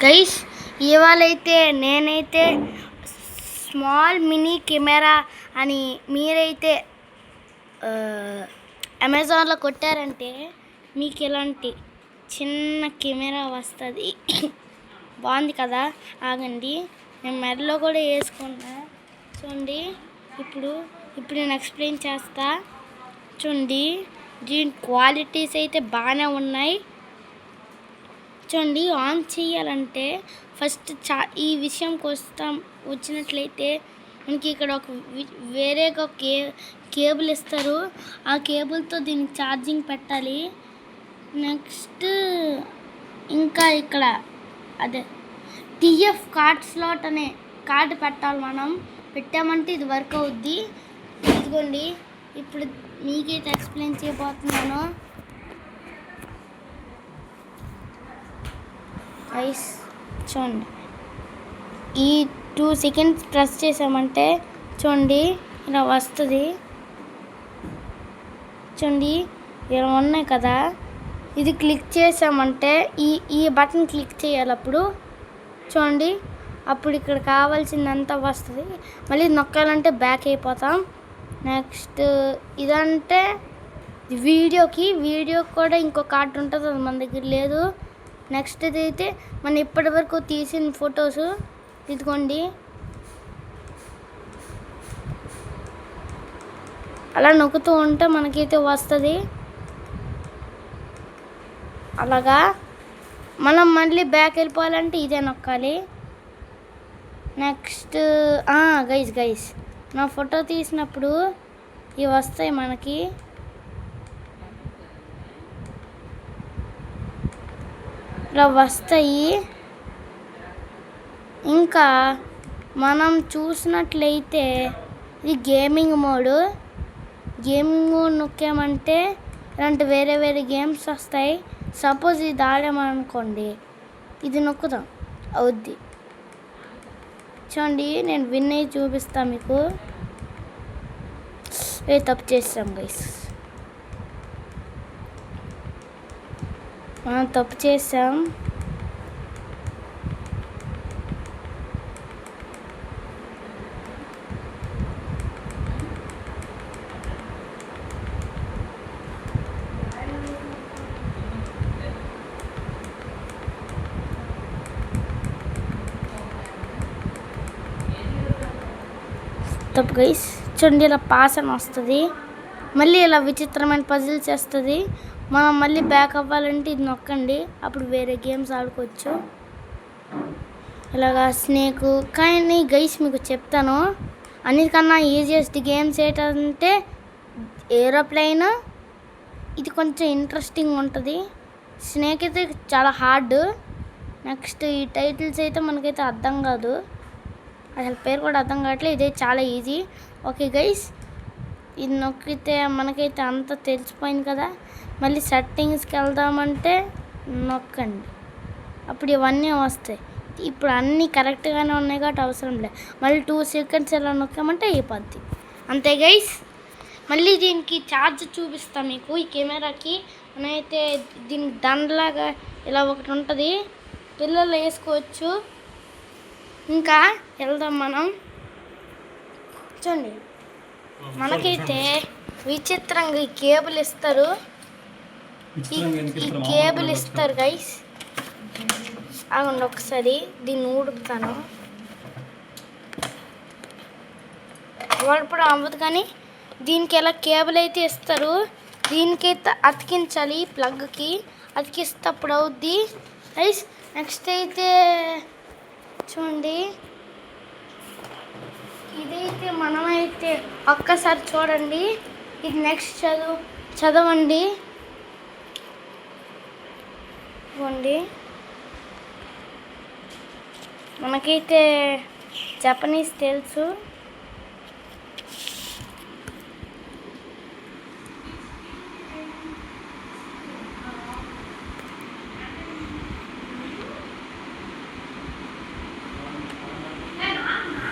Guys ఇవాళైతే నేనైతే small mini camera అని మీరైతే అమెజాన్లో కొట్టారంటే మీకు ఇలాంటి చిన్న కెమెరా వస్తుంది. బాగుంది కదా, ఆగండి నేను మెడలో కూడా వేసుకున్నా. చూడండి, ఇప్పుడు నేను ఎక్స్ప్లెయిన్ చేస్తా. చూడండి, దీని క్వాలిటీస్ అయితే బాగానే ఉన్నాయి. చూడండి, ఆన్ చేయాలంటే ఫస్ట్ ఈ విషయంకి వచ్చినట్లయితే మనకి ఇక్కడ వేరేగా కేబుల్ ఇస్తారు. ఆ కేబుల్తో దీనికి ఛార్జింగ్ పెట్టాలి. నెక్స్ట్ ఇంకా ఇక్కడ అదే టీఎఫ్ కార్డ్ స్లాట్ అనే కార్డు పెట్టాలి. మనం పెట్టామంటే ఇది వర్క్ అవుద్ది. ఇదిగోండి, ఇప్పుడు మీకైతే ఎక్స్ప్లెయిన్ చేయబోతున్నాను. గైస్ చూడండి, ఈ 2 సెకండ్స్ ప్రెస్ చేసామంటే చూడండి ఇలా వస్తుంది. చూడండి ఇలా ఉన్నాయి కదా, ఇది క్లిక్ చేసామంటే ఈ బటన్ క్లిక్ చేయాలి. అప్పుడు చూడండి, అప్పుడు ఇక్కడ కావాల్సిందంతా వస్తుంది. మళ్ళీ నొక్కాలంటే బ్యాక్ అయిపోతాం. నెక్స్ట్ ఇదంటే వీడియోకి కూడా ఇంకో కార్డు ఉంటుంది, అది మన దగ్గర లేదు. నెక్స్ట్ అయితే మనం ఇప్పటి వరకు తీసిన ఫొటోస్ ఇదిగోండి, అలా నొక్కుతూ ఉంటే మనకైతే వస్తుంది. అలాగా మనం మళ్ళీ బ్యాక్ వెళ్ళిపోవాలంటే ఇదే నొక్కాలి. నెక్స్ట్ గైస్ నా ఫోటో తీసినప్పుడు ఇవి వస్తాయి మనకి. ఇలా వస్తాయి. ఇంకా మనం చూసినట్లయితే ఇది గేమింగ్ మోడ్ నొక్కామంటే ఇలాంటి వేరే గేమ్స్ వస్తాయి. సపోజ్ ఇది ఆడామనుకోండి, ఇది నొక్కుదాం అవుద్ది. చూడండి, నేను విన్ అయ్యి చూపిస్తాను మీకు. తప్పు చేస్తాం గైస్, మనం తప్పు చేసాం. తప్పు గైస్. చూడండి, ఇలా పాస్ అని వస్తుంది. మళ్ళీ ఇలా విచిత్రమైన పజిల్స్ చేస్తుంది. మనం మళ్ళీ బ్యాక్ అవ్వాలంటే ఇది నొక్కండి, అప్పుడు వేరే గేమ్స్ ఆడుకోవచ్చు. ఇలాగా స్నేకు. కానీ గైస్ మీకు చెప్తాను, అన్నిటికన్నా ఈజియెస్ట్ గేమ్స్ ఏంటంటే ఏరోప్లేన్. ఇది కొంచెం ఇంట్రెస్టింగ్ ఉంటుంది. స్నేక్ అయితే చాలా హార్డ్. నెక్స్ట్ ఈ టైటిల్స్ అయితే మనకైతే అర్థం కాదు, అసలు పేరు కూడా అర్థం కావట్లేదు. ఇదే చాలా ఈజీ. ఓకే గైస్, ఇది నొక్కితే మనకైతే అంతా తెలిసిపోయింది కదా. మళ్ళీ సెట్టింగ్స్కి వెళ్దామంటే నొక్కండి, అప్పుడు ఇవన్నీ వస్తాయి. ఇప్పుడు అన్నీ కరెక్ట్గానే ఉన్నాయి కాబట్టి అవసరం లేదు. మళ్ళీ 2 సెకండ్స్ ఎలా నొక్కామంటే అయిపోద్ది. అంతే గైస్. మళ్ళీ దీనికి ఛార్జ్ చూపిస్తాం మీకు. ఈ కెమెరాకి మనమైతే దీనికి దండలాగా ఇలా ఒకటి ఉంటుంది, పిల్లలు వేసుకోవచ్చు. ఇంకా వెళ్దాం మనం. చూడండి, మనకైతే విచిత్రంగా ఈ కేబుల్ ఇస్తారు. ఈ కేబుల్ ఇస్తారు గైస్. ఆగండి ఒకసారి దీన్ని ఊడుపుతాను. ఊడపడం అవ్వదు కానీ దీనికి ఎలా కేబుల్ అయితే ఇస్తారు. దీనికైతే అతికించాలి, ప్లగ్కి అతికిస్తే అప్పుడు అవుద్ది గైస్. నెక్స్ట్ అయితే చూడండి, ఇదైతే మనమైతే ఒక్కసారి చూడండి. ఇది నెక్స్ట్ చదవండి. ఇవ్వండి, మనకైతే జపనీస్ తెలుసు.